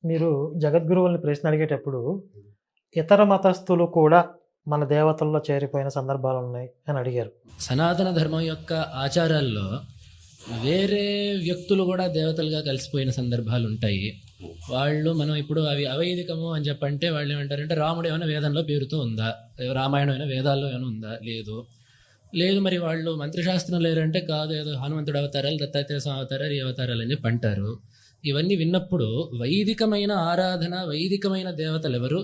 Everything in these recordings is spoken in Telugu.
మీరు జగద్గురువుల్ని ప్రశ్న అడిగేటప్పుడు, ఇతర మతస్థులు కూడా మన దేవతల్లో చేరిపోయిన సందర్భాలున్నాయి అని అడిగారు. సనాతన ధర్మం యొక్క ఆచారాల్లో వేరే వ్యక్తులు కూడా దేవతలుగా కలిసిపోయిన సందర్భాలు ఉంటాయి. వాళ్ళు మనం ఇప్పుడు అవి అవైదికము అని చెప్పంటే వాళ్ళు ఏమంటారంటే రాముడు ఏమైనా వేదంలో పేరుతో ఉందా, రామాయణం అయినా వేదాల్లో ఏమైనా ఉందా, లేదు. లేదు మరి వాళ్ళు మంత్రశాస్త్రం లేరంటే కాదు, ఏదో హనుమంతుడు అవతారాలు, దత్తాత్రేయ స్వామి అవతారాలు, ఈ అవతారాలు అని చెప్పి అంటారు. ఇవన్నీ విన్నప్పుడు వైదికమైన ఆరాధన, వైదికమైన దేవతలు ఎవరు,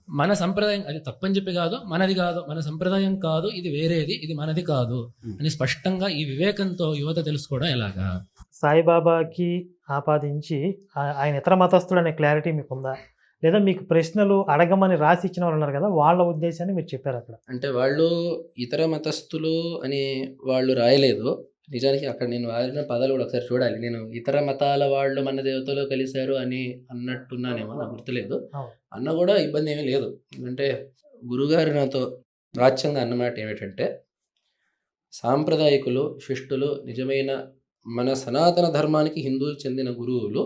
మన సంప్రదాయం అది తప్పని చెప్పి కాదు, మనది కాదు, మన సంప్రదాయం కాదు, ఇది వేరేది, ఇది మనది కాదు అని స్పష్టంగా ఈ వివేకంతో యువత తెలుసుకోవడం ఎలాగా? సాయిబాబాకి ఆపాదించి ఆయన ఇతర మతస్థుడు అనే క్లారిటీ మీకుందా? లేదా మీకు ప్రశ్నలు అడగమని రాసి ఇచ్చిన వాళ్ళు ఉన్నారు కదా, వాళ్ళ ఉద్దేశాన్ని మీరు చెప్పారు అక్కడ? అంటే వాళ్ళు ఇతర మతస్థులు అని వాళ్ళు రాయలేదు. నిజానికి అక్కడ నేను వాడిన పదాలు కూడా ఒకసారి చూడాలి. నేను ఇతర మతాల వాళ్ళు మన దేవతలో కలిశారు అని అన్నట్టున్నానేమో, నాకు గుర్తులేదు. అన్న కూడా ఇబ్బంది ఏమీ లేదు. ఎందుకంటే గురుగారు నాతో వాచ్యంగా అన్నమాట ఏమిటంటే, సాంప్రదాయకులు, శిష్టులు, నిజమైన మన సనాతన ధర్మానికి హిందువులు చెందిన గురువులు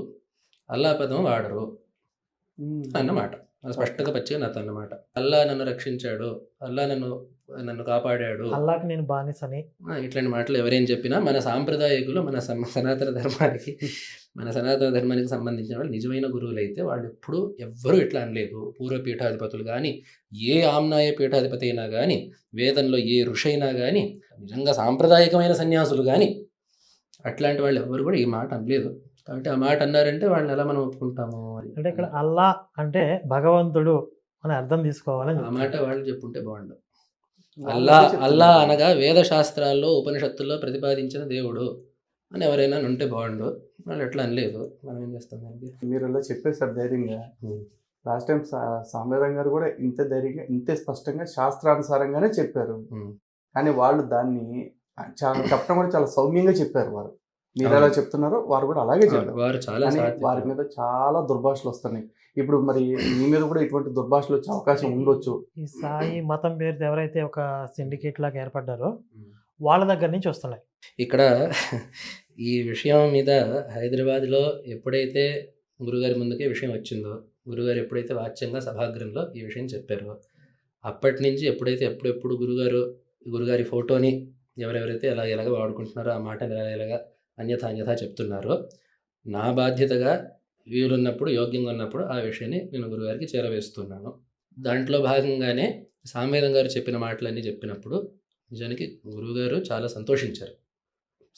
అల్లా పదం వాడరు అన్నమాట. స్పష్టంగా పచ్చిగా నాతో అన్నమాట. అల్లా నన్ను రక్షించాడు, అల్లా నన్ను కాపాడాడు, అల్లాకి నేను బానిసని, ఇట్లాంటి మాటలు ఎవరేం చెప్పినా మన సాంప్రదాయకులు మన సనాతన ధర్మానికి సంబంధించిన వాళ్ళు నిజమైన గురువులు అయితే వాళ్ళు ఎవ్వరూ ఇట్లా అనలేదు. పూర్వ పీఠాధిపతులు కానీ, ఏ ఆమ్నాయ పీఠాధిపతి అయినా కానీ, వేదంలో ఏ ఋషి అయినా కానీ, నిజంగా సాంప్రదాయకమైన సన్యాసులు కానీ అట్లాంటి వాళ్ళు ఎవ్వరు కూడా ఈ మాట అనలేదు. కాబట్టి ఆ మాట అన్నారంటే వాళ్ళని ఎలా మనం ఒప్పుకుంటాము? అంటే ఇక్కడ అల్లా అంటే భగవంతుడు అని అర్థం తీసుకోవాలని ఆ మాట వాళ్ళు చెప్పుంటే బాగుండు. అల్లా అనగా వేద శాస్త్రాల్లో, ఉపనిషత్తుల్లో ప్రతిపాదించిన దేవుడు అని ఎవరైనా ఉంటే బాగుండు. వాళ్ళు ఎట్లా అనలేదు. మనం ఏం చేస్తాం దానికి? మీరు అలా చెప్పేశారు ధైర్యంగా. లాస్ట్ టైం సాంబేదం గారు కూడా ఇంత ధైర్యంగా, ఇంత స్పష్టంగా శాస్త్రానుసారంగానే చెప్పారు. కానీ వాళ్ళు దాన్ని చెప్పడం కూడా చాలా సౌమ్యంగా చెప్పారు. వారు మీరు ఎలా చెప్తున్నారో వారు కూడా అలాగే చెప్పారు. వారి మీద చాలా దుర్భాషలు వస్తున్నాయి. ఇప్పుడు మరి మీ మీద కూడా ఇటువంటి దుర్భాషలు వచ్చే అవకాశం ఉండొచ్చు. ఈ సాయి మతం పేరుతో ఎవరైతే ఒక సిండికేట్ లాగా ఏర్పడ్డారో వాళ్ళ దగ్గర నుంచి వస్తున్నాయి. ఇక్కడ ఈ విషయం మీద హైదరాబాద్లో ఎప్పుడైతే గురుగారి ముందుకే విషయం వచ్చిందో, గురుగారు ఎప్పుడైతే వాచ్యంగా సభాగ్రంలో ఈ విషయం చెప్పారో, అప్పటి నుంచి ఎప్పుడెప్పుడు గురుగారి ఫోటోని ఎవరెవరైతే ఎలాగ వాడుకుంటున్నారో, ఆ మాటని ఎలాగ అన్యథా చెప్తున్నారో, నా బాధ్యతగా వీలున్నప్పుడు, యోగ్యంగా ఉన్నప్పుడు ఆ విషయాన్ని నేను గురుగారికి చేరవేస్తున్నాను. దాంట్లో భాగంగానే సాంబేదం గారు చెప్పిన మాటలన్నీ చెప్పినప్పుడు నిజానికి గురువుగారు చాలా సంతోషించారు.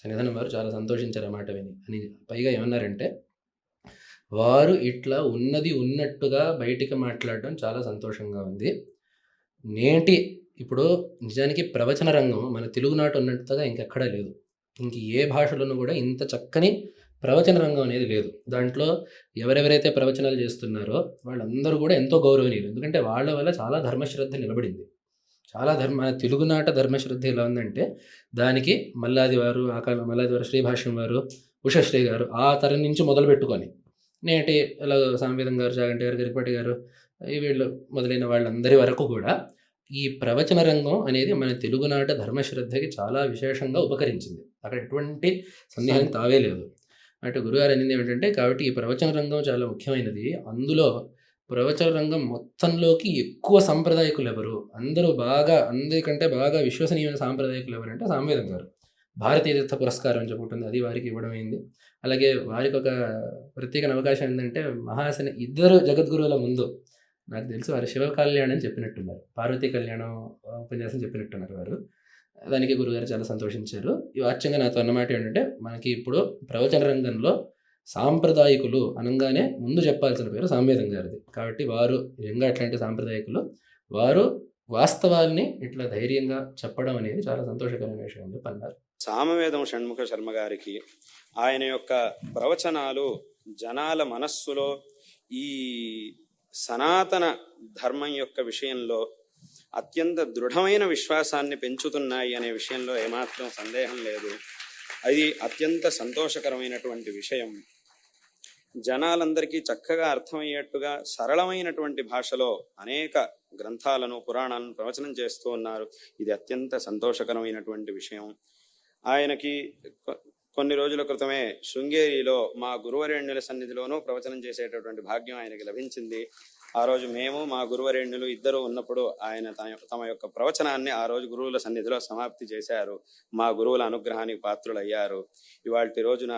సన్నిధానం వారు చాలా సంతోషించారు ఆ మాట విని. అని పైగా ఏమన్నారంటే, వారు ఇట్లా ఉన్నది ఉన్నట్టుగా బయటికి మాట్లాడడం చాలా సంతోషంగా ఉంది. ఇప్పుడు నిజానికి ప్రవచన రంగం మన తెలుగునాట ఉన్నట్టుగా ఇంకెక్కడా లేదు. ఇంక ఏ భాషలోనూ కూడా ఇంత చక్కని ప్రవచన రంగం అనేది లేదు. దాంట్లో ఎవరెవరైతే ప్రవచనాలు చేస్తున్నారో వాళ్ళందరూ కూడా ఎంతో గౌరవనీయులు. ఎందుకంటే వాళ్ళ వల్ల చాలా ధర్మశ్రద్ధ నిలబడింది. మన తెలుగునాట ధర్మశ్రద్ధ ఎలా ఉందంటే, దానికి మల్లాది వారు శ్రీభాష్యం వారు, ఉషశ్రీ గారు ఆ తరం నుంచి మొదలు పెట్టుకొని నేటి ఎలా సాంవేదం గారు, చాగంటి గారు, గరికపాటి గారు, వీళ్ళు మొదలైన వాళ్ళందరి వరకు కూడా ఈ ప్రవచన రంగం అనేది మన తెలుగునాట ధర్మశ్రద్ధకి చాలా విశేషంగా ఉపకరించింది. అక్కడ ఎటువంటి సందేహం తావే లేదు. అంటే గురుగారు అనేది ఏమిటంటే, కాబట్టి ఈ ప్రవచన రంగం చాలా ముఖ్యమైనది. అందులో ప్రవచన రంగం మొత్తంలోకి ఎక్కువ సాంప్రదాయకులు ఎవరు, అందరికంటే బాగా విశ్వసనీయమైన సాంప్రదాయకులు ఎవరంటే సాంవేదం గారు. భారతీయ తీర్థ పురస్కారం అని చెప్పుకుంటుంది, అది వారికి ఇవ్వడం అయింది. అలాగే వారికి ఒక ప్రత్యేక అవకాశం ఏంటంటే, ఇద్దరు జగద్గురువుల ముందు నాకు తెలిసి వారు శివ కళ్యాణం చెప్పినట్టున్నారు, పార్వతీ కళ్యాణం ఉపన్యాసం చెప్పినట్టున్నారు వారు. దానికి గురుగారు చాలా సంతోషించారు. ఈ వాచ్యంగా నాతో అన్నమాట ఏంటంటే, మనకి ఇప్పుడు ప్రవచన రంగంలో సాంప్రదాయకులు అనగానే ముందు చెప్పాల్సిన పేరు సాంవేదం గారిది. కాబట్టి వారు నిజంగా అట్లాంటి సాంప్రదాయకులు. వారు వాస్తవాల్ని ఇట్లా ధైర్యంగా చెప్పడం అనేది చాలా సంతోషకరమైన విషయం అని అన్నారు. సామవేదం షణ్ముఖ శర్మ గారికి ఆయన యొక్క ప్రవచనాలు జనాల మనస్సులో ఈ సనాతన ధర్మం యొక్క విషయంలో అత్యంత దృఢమైన విశ్వాసాన్ని పెంచుతున్నాయి అనే విషయంలో ఏమాత్రం సందేహం లేదు. అది అత్యంత సంతోషకరమైనటువంటి విషయం. జనాలందరికీ చక్కగా అర్థమయ్యేట్టుగా సరళమైనటువంటి భాషలో అనేక గ్రంథాలను, పురాణాలను ప్రవచనం చేస్తూ ఉన్నారు. ఇది అత్యంత సంతోషకరమైనటువంటి విషయం. ఆయనకి కొన్ని రోజుల క్రితమే శృంగేరిలో మా గురువరేణ్యుల సన్నిధిలోనూ ప్రవచనం చేసేటటువంటి భాగ్యం ఆయనకి లభించింది. ఆ రోజు మేము మా గురువరేణ్యులు ఇద్దరు ఉన్నప్పుడు ఆయన తమ యొక్క ప్రవచనాన్ని ఆ రోజు గురువుల సన్నిధిలో సమాప్తి చేశారు. మా గురువుల అనుగ్రహానికి పాత్రులయ్యారు. ఇవాల్టి రోజున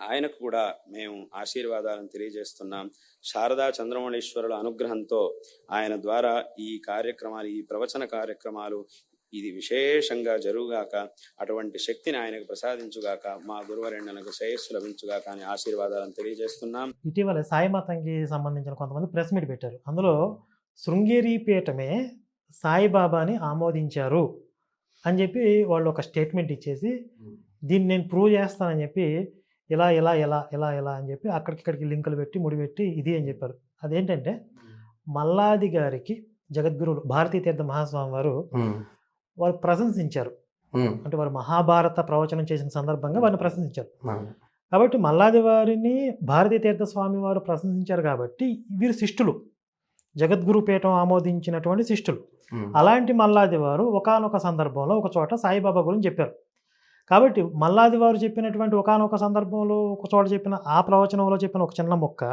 ఆయనకు కూడా మేము ఆశీర్వాదాలను తెలియజేస్తున్నాం. శారదా చంద్రమౌళీశ్వరుల అనుగ్రహంతో ఆయన ద్వారా ఈ ప్రవచన కార్యక్రమాలు ఇది విశేషంగా జరుగుగాక, అటువంటి శక్తిని ఆయనకు ప్రసాదించుగాక, మా గురువరేణ్యులకు శ్రేయస్సు లభించుగాక అని ఆశీర్వాదాలను తెలియజేస్తున్నాం. ఇటీవల సాయి మతంకి సంబంధించిన కొంతమంది ప్రెస్ మీట్ పెట్టారు. అందులో శృంగేరి పీఠమే సాయిబాబాని ఆమోదించారు అని చెప్పి వాళ్ళు ఒక స్టేట్మెంట్ ఇచ్చేసి, దీన్ని నేను ప్రూవ్ చేస్తానని చెప్పి ఇలా ఇలా ఇలా ఇలా ఇలా అని చెప్పి అక్కడికి లింకులు పెట్టి ముడిపెట్టి ఇది అని చెప్పారు. అదేంటంటే మల్లాది గారికి జగద్గురువులు భారతీ తీర్థ మహాస్వామి వారు ప్రశంసించారు. అంటే వారు మహాభారత ప్రవచనం చేసిన సందర్భంగా వారిని ప్రశంసించారు. కాబట్టి మల్లాది వారిని భారతీ తీర్థ స్వామి వారు ప్రశంసించారు కాబట్టి వీరు శిష్టులు, జగద్గురు పీఠం ఆమోదించినటువంటి శిష్టులు. అలాంటి మల్లాది వారు ఒకానొక సందర్భంలో ఒక చోట సాయిబాబా గురించి చెప్పారు. కాబట్టి మల్లాది వారు చెప్పినటువంటి ఒకానొక సందర్భంలో ఒక చోట చెప్పిన ఆ ప్రవచనంలో చెప్పిన ఒక చిన్న మొక్క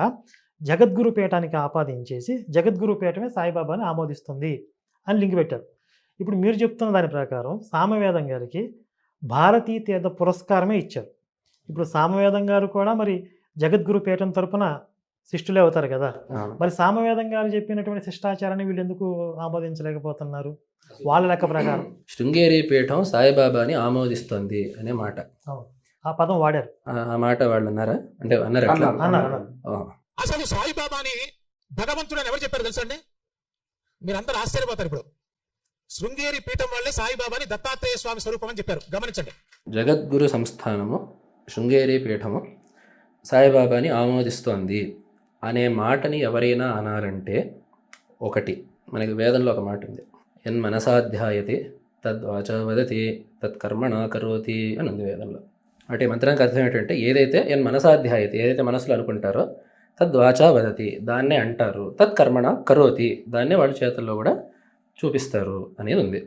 జగద్గురు పీఠానికి ఆపాదించేసి జగద్గురు పీఠమే సాయిబాబాని ఆమోదిస్తుంది అని లింక్ పెట్టారు. ఇప్పుడు మీరు చెప్తున్న దాని ప్రకారం సామవేదం గారికి భారతీ తీర్థ పురస్కారమే ఇచ్చారు. ఇప్పుడు సామవేదం గారు కూడా మరి జగద్గురు పీఠం తరపున శిష్టులే అవుతారు కదా. మరి సామవేదం గారు చెప్పినటువంటి శిష్టాచారాన్ని వీళ్ళు ఎందుకు ఆమోదించలేకపోతున్నారు? వాళ్ళ లెక్క ప్రకారం శృంగేరి పీఠం సాయిబాబాని ఆమోదిస్తుంది అనే మాట, ఆ పదం వాడారు. ఆ మాట వాళ్ళు అన్నారా? అంటే అన్నారు. అసలు సాయిబాబాని భగవంతుడు అని ఎవరు చెప్పారు తెలుసండి? మీరందరూ ఆశ్చర్యపోతారు. ఇప్పుడు శృంగేరి పీఠం వల్లే సాయిబాబాని దత్తాత్రేయ స్వామి స్వరూపం అని చెప్పారు. గమనించండి. జగద్గురు సంస్థానము శృంగేరి పీఠము సాయిబాబాని ఆమోదిస్తోంది అనే మాటని ఎవరైనా అనాలంటే, ఒకటి మనకి వేదంలో ఒక మాట ఉంది, ఎన్ మనసాధ్యాయతి తద్వాచ వదతి తత్కర్మణ కరోతి అని ఉంది వేదంలో. అంటే మంత్రానికి అర్థం ఏంటంటే, ఏదైతే ఎన్ మనసాధ్యాయతి, ఏదైతే మనసులో అనుకుంటారో, తద్వాచ వదతి దాన్నే అంటారు, తత్కర్మణ కరోతి దాన్నే వాళ్ళ చేతుల్లో కూడా చూపిస్తారు అనేది ఉంది.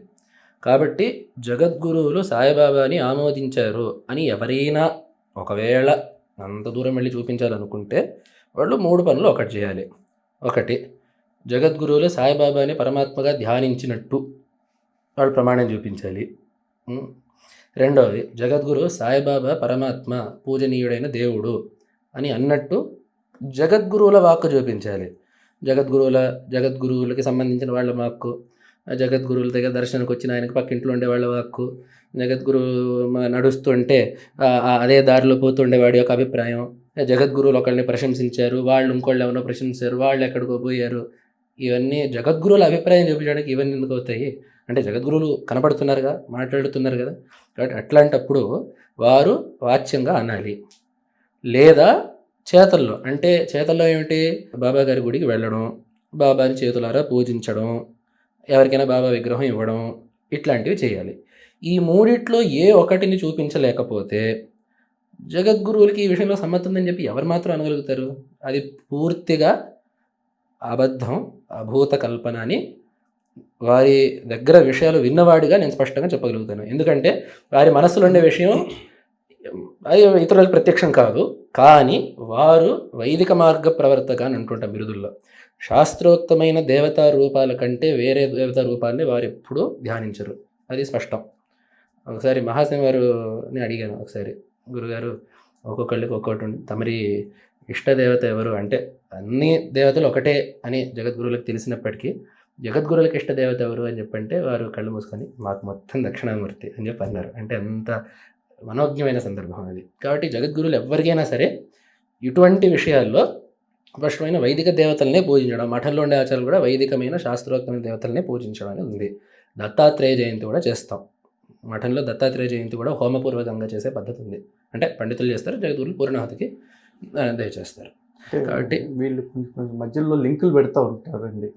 కాబట్టి జగద్గురువులు సాయిబాబాని ఆమోదించారు అని ఎవరైనా ఒకవేళ అంత దూరం వెళ్ళి చూపించాలనుకుంటే వాళ్ళు 3 పనులు ఒకటి చేయాలి. ఒకటి, జగద్గురువులు సాయిబాబాని పరమాత్మగా ధ్యానించినట్టు వాళ్ళు ప్రమాణం చూపించాలి. రెండవది, జగద్గురు సాయిబాబా పరమాత్మ పూజనీయుడైన దేవుడు అని అన్నట్టు జగద్గురువుల వాక్కు చూపించాలి. జగద్గురువులకి సంబంధించిన వాళ్ళ వాక్కు, జగద్గురువుల దగ్గర దర్శనానికి వచ్చిన ఆయనకు పక్కింట్లో ఉండే వాళ్ళ వాక్కు, జగద్గురువు నడుస్తుంటే అదే దారిలో పోతుండే వాడి యొక్క అభిప్రాయం, జగద్గురువులు ఒకళ్ళని ప్రశంసించారు, వాళ్ళు ఇంకోళ్ళు ఎవరో ప్రశంసించారు, వాళ్ళు ఎక్కడికో పోయారు, ఇవన్నీ జగద్గురువుల అభిప్రాయం చూపించడానికి ఇవన్నీ ఎందుకు అవుతాయి? అంటే జగద్గురువులు కనపడుతున్నారుగా, మాట్లాడుతున్నారు కదా. కాబట్టి అట్లాంటప్పుడు వారు వాచ్యంగా అనాలి. లేదా చేతల్లో, అంటే చేతల్లో ఏమిటి, బాబా గారి గుడికి వెళ్ళడం, బాబాని చేతులారా పూజించడం, ఎవరికైనా బాబా విగ్రహం ఇవ్వడం, ఇట్లాంటివి చేయాలి. ఈ మూడిట్లో ఏ ఒక్కటిని చూపించలేకపోతే జగద్గురువులకి ఈ విషయంలో సమ్మతం ఉందని చెప్పి ఎవరు మాత్రం అనగలుగుతారు? అది పూర్తిగా అబద్ధం, అభూత కల్పన అని వారి దగ్గర విషయాలు విన్నవాడిగా నేను స్పష్టంగా చెప్పగలుగుతాను. ఎందుకంటే వారి మనసులో ఉండే విషయం అది ఇతరులకు ప్రత్యక్షం కాదు. కానీ వారు వైదిక మార్గ ప్రవర్తక అని అంటుంటాం బిరుదుల్లో. శాస్త్రోక్తమైన దేవతా రూపాల కంటే వేరే దేవతా రూపాలని వారు ఎప్పుడూ ధ్యానించరు, అది స్పష్టం. ఒకసారి మహాస్వామి వారిని అడిగాను, ఒకసారి గురుగారు ఒక్కొక్కళ్ళకి ఒక్కొక్కటి తమరి ఇష్టదేవత ఎవరు అంటే, అన్ని దేవతలు ఒకటే అని జగద్గురువులకు తెలిసినప్పటికీ జగద్గురువులకు ఇష్టదేవత ఎవరు అని చెప్పంటే వారు కళ్ళు మూసుకొని మాకు మొత్తం దక్షిణామూర్తి అని చెప్పి అన్నారు. అంటే అంత మనోజ్ఞమైన సందర్భం అది. కాబట్టి జగద్గురువులు ఎవరికైనా సరే ఇటువంటి విషయాల్లో స్పష్టమైన వైదిక దేవతలనే పూజించడం, మఠంలో ఉండే ఆచారాలు కూడా వైదికమైన శాస్త్రోక్తమైన దేవతలనే పూజించడం అనేది ఉంది. దత్తాత్రేయ జయంతి కూడా చేస్తాం. మఠంలో దత్తాత్రేయ జయంతి కూడా హోమపూర్వకంగా చేసే పద్ధతి ఉంది. అంటే పండితులు చేస్తారు, జగద్గురువులు పూర్ణాహుతికి దయచేస్తారు. కాబట్టి వీళ్ళు కొంచెం మధ్యలో లింకులు పెడతా ఉంటారండి.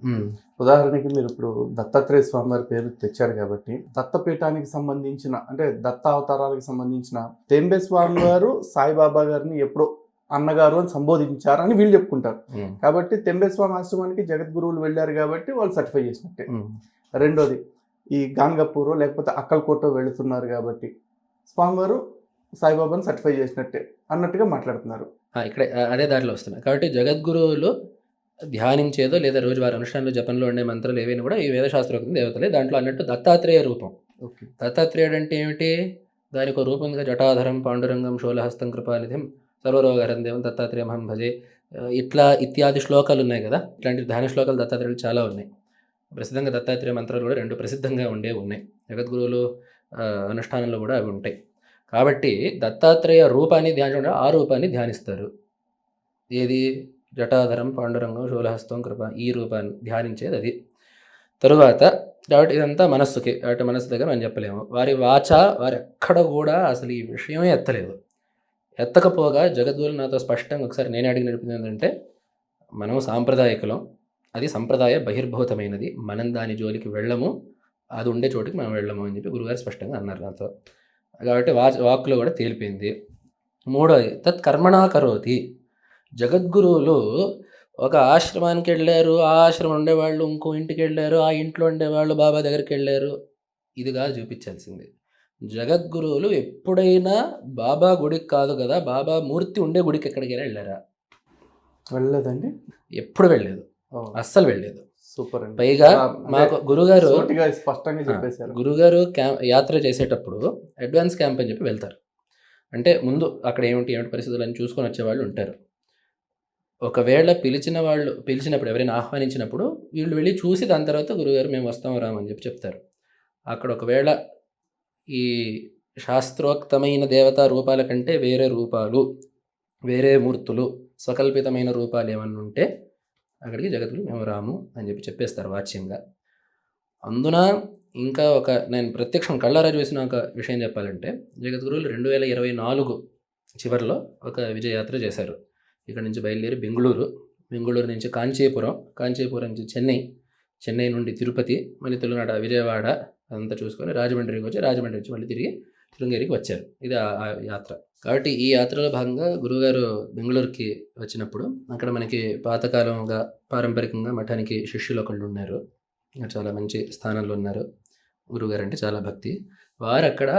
ఉదాహరణకి మీరు ఇప్పుడు దత్తాత్రేయ స్వామి వారి పేరు తెచ్చారు కాబట్టి, దత్తపీఠానికి సంబంధించిన అంటే దత్త అవతారాలకు సంబంధించిన తెంబే స్వామి వారు సాయిబాబా గారిని ఎప్పుడో అన్నగారు అని సంబోధించారని వీళ్ళు చెప్పుకుంటారు. కాబట్టి తెంబే స్వామి ఆశ్రమానికి జగద్గురువులు వెళ్ళారు కాబట్టి వాళ్ళు సర్టిఫై చేసినట్టే. రెండోది, ఈ గాంగపూర్ లేకపోతే అక్కల్కోట వెళుతున్నారు కాబట్టి స్వామివారు సాయిబాబాని సర్టిఫై చేసినట్టే అన్నట్టుగా మాట్లాడుతున్నారు. ఇక్కడ అదే దారిలో వస్తున్నాయి. కాబట్టి జగద్గురువులు ధ్యానించేదో లేదా రోజు వారి అనుష్ఠానంలో జపంలో ఉండే మంత్రాలు ఏవైనా కూడా ఈ వేదశాస్త్రోక్తం దేవతలే. దాంట్లో అన్నట్టు దత్తాత్రేయ రూపం. ఓకే. దత్తాత్రేయుడు అంటే ఏమిటి? దానికి ఒక రూపంగా జటాధరం పాండురంగం శూలహస్తం కృపానిధిం సర్వరోగహరం దేవం దత్తాత్రేయమహం భజే, ఇట్లా ఇత్యాది శ్లోకాలు ఉన్నాయి కదా. ఇట్లాంటి ధ్యాన శ్లోకాలు దత్తాత్రేయుడు చాలా ఉన్నాయి. ప్రసిద్ధంగా దత్తాత్రేయ మంత్రాలు కూడా 2 ప్రసిద్ధంగా ఉన్నాయి. జగద్గురువులు అనుష్ఠానంలో కూడా అవి ఉంటాయి. కాబట్టి దత్తాత్రేయ రూపాన్ని ధ్యానించడం, ఆ రూపాన్ని ధ్యానిస్తారు. ఏది? జటాధరం పాండురంగం శూలహస్తం కృప, ఈ రూపాన్ని ధ్యానించేది అది. తరువాత కాబట్టి ఇదంతా మనస్సుకి, కాబట్టి మనస్సు దగ్గర మనం చెప్పలేము. వారి వాచ వారు ఎక్కడ కూడా అసలు ఈ విషయమే ఎత్తలేదు. ఎత్తకపోగా జగద్గురులు నాతో స్పష్టంగా ఒకసారి నేనే అడిగి నడిపింది ఏంటంటే, మనం సాంప్రదాయకులం, అది సంప్రదాయ బహిర్భూతమైనది, మనం దాని జోలికి వెళ్ళము, అది ఉండే చోటికి మనం వెళ్ళము అని చెప్పి గురుగారు స్పష్టంగా అన్నారు నాతో. కాబట్టి వాక్కులో కూడా తేలిపోయింది. మూడోది తత్ కర్మణా కరోతి. జగద్గురువులు ఒక ఆశ్రమానికి వెళ్ళారు, ఆ ఆశ్రమం ఉండేవాళ్ళు ఇంకో ఇంటికి వెళ్ళారు, ఆ ఇంట్లో ఉండేవాళ్ళు బాబా దగ్గరికి వెళ్ళారు, ఇది కాదు చూపించాల్సింది. జగద్గురువులు ఎప్పుడైనా బాబా గుడికి కాదు కదా, బాబా మూర్తి ఉండే గుడికి ఎక్కడికైనా వెళ్ళారా? వెళ్ళలేదండి. ఎప్పుడు వెళ్ళలేదు, అస్సలు వెళ్ళలేదు. సూపర్ అండి. పైగా మాకు గురుగారు స్పష్టంగా చెప్పేశారు. గురుగారు యాత్ర చేసేటప్పుడు అడ్వాన్స్ క్యాంప్ అని చెప్పి వెళ్తారు. అంటే ముందు అక్కడ ఏమిటి పరిస్థితులు అని చూసుకొని వచ్చేవాళ్ళు ఉంటారు. ఒకవేళ పిలిచినప్పుడు ఎవరైనా ఆహ్వానించినప్పుడు వీళ్ళు వెళ్ళి చూసి దాని తర్వాత గురుగారు మేము వస్తాం రామని చెప్పి చెప్తారు. అక్కడ ఒకవేళ ఈ శాస్త్రోక్తమైన దేవతా రూపాల కంటే వేరే రూపాలు, వేరే మూర్తులు, స్వకల్పితమైన రూపాలు ఏమన్నా ఉంటే అక్కడికి జగద్గురు మేము రాము అని చెప్పి చెప్పేస్తారు వాచ్యంగా. అందున ఇంకా నేను ప్రత్యక్షం కళ్ళారా చూసిన ఒక విషయం చెప్పాలంటే, జగద్గురువులు 2024 చివరిలో ఒక విజయయాత్ర చేశారు. ఇక్కడ నుంచి బయలుదేరి బెంగళూరు నుంచి కాంచీపురం నుంచి చెన్నై నుండి తిరుపతి, మళ్ళీ తెలుగునాట విజయవాడ అదంతా చూసుకొని రాజమండ్రికి వచ్చి, రాజమండ్రి నుంచి మళ్ళీ తిరిగి శృంగేరికి వచ్చారు. ఇది ఆ యాత్ర. కాబట్టి ఈ యాత్రలో భాగంగా గురువుగారు బెంగళూరుకి వచ్చినప్పుడు అక్కడ మనకి పాతకాలంగా పారంపరికంగా మఠానికి శిష్యులు ఒకళ్ళు ఉన్నారు, చాలా మంచి స్థానంలో ఉన్నారు. గురువుగారు అంటే చాలా భక్తి. వారు అక్కడ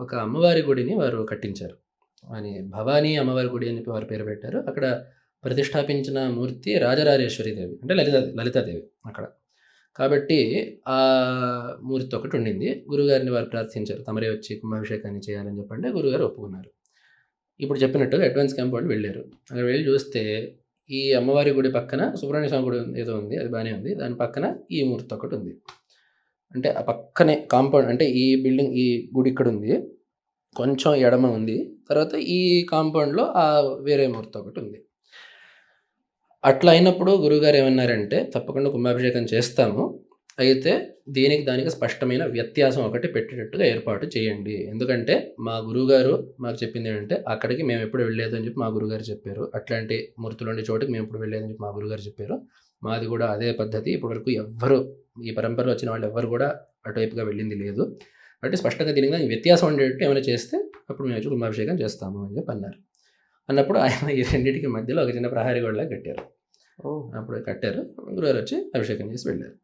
ఒక అమ్మవారి గుడిని వారు కట్టించారు. అని భవానీ అమ్మవారి గుడి అని చెప్పి వారు పేరు పెట్టారు. అక్కడ ప్రతిష్టాపించిన మూర్తి రాజరాజేశ్వరి దేవి, అంటే లలితాదేవి అక్కడ. కాబట్టి ఆ మూర్తి ఒకటి ఉండింది. గురుగారిని వారు ప్రార్థించారు, తమరే వచ్చి కుంభాభిషేకాన్ని చేయాలని చెప్పండి. గురుగారు ఒప్పుకున్నారు. ఇప్పుడు చెప్పినట్టుగా అడ్వాన్స్ క్యాంప్ వాళ్ళు వెళ్ళారు. అక్కడ వెళ్ళి చూస్తే ఈ అమ్మవారి గుడి పక్కన సుబ్రహ్మణ్య స్వామి గుడి ఏదో ఉంది, అది బాగానే ఉంది. దాని పక్కన ఈ మూర్తి ఒకటి ఉంది. అంటే ఆ పక్కనే కాంపౌండ్, అంటే ఈ బిల్డింగ్, ఈ గుడి ఇక్కడ ఉంది, కొంచెం ఎడమ ఉంది, తర్వాత ఈ కాంపౌండ్లో ఆ వేరే మూర్తి ఒకటి ఉంది. అట్లా అయినప్పుడు గురువుగారు ఏమన్నారంటే, తప్పకుండా కుంభాభిషేకం చేస్తాము, అయితే దానికి స్పష్టమైన వ్యత్యాసం ఒకటి పెట్టేటట్టుగా ఏర్పాటు చేయండి. ఎందుకంటే మా గురువుగారు మాకు చెప్పింది ఏంటంటే, అక్కడికి మేము ఎప్పుడు వెళ్ళలేదు అని చెప్పి మా గురుగారు చెప్పారు. అట్లాంటి మూర్తులు ఉండే చోటుకి మేము ఎప్పుడు వెళ్ళలేదని చెప్పి మా గురుగారు చెప్పారు. మాది కూడా అదే పద్ధతి. ఇప్పటివరకు ఎవ్వరు ఈ పరంపరలో వచ్చిన వాళ్ళు ఎవ్వరు కూడా అటువైపుగా వెళ్ళింది లేదు. కాబట్టి స్పష్టంగా దీనికి వ్యత్యాసం ఉండేటట్టు ఏమైనా చేస్తే అప్పుడు మేము వచ్చి కుంభాభిషేకం చేస్తాము అని చెప్పి అన్నారు. అన్నప్పుడు ఆయన ఈ రెండింటికి మధ్యలో ఒక చిన్న ప్రహారీ గోడలా కట్టారు. అప్పుడు కట్టారు. గురుగారు వచ్చి అభిషేకం చేసి వెళ్ళారు.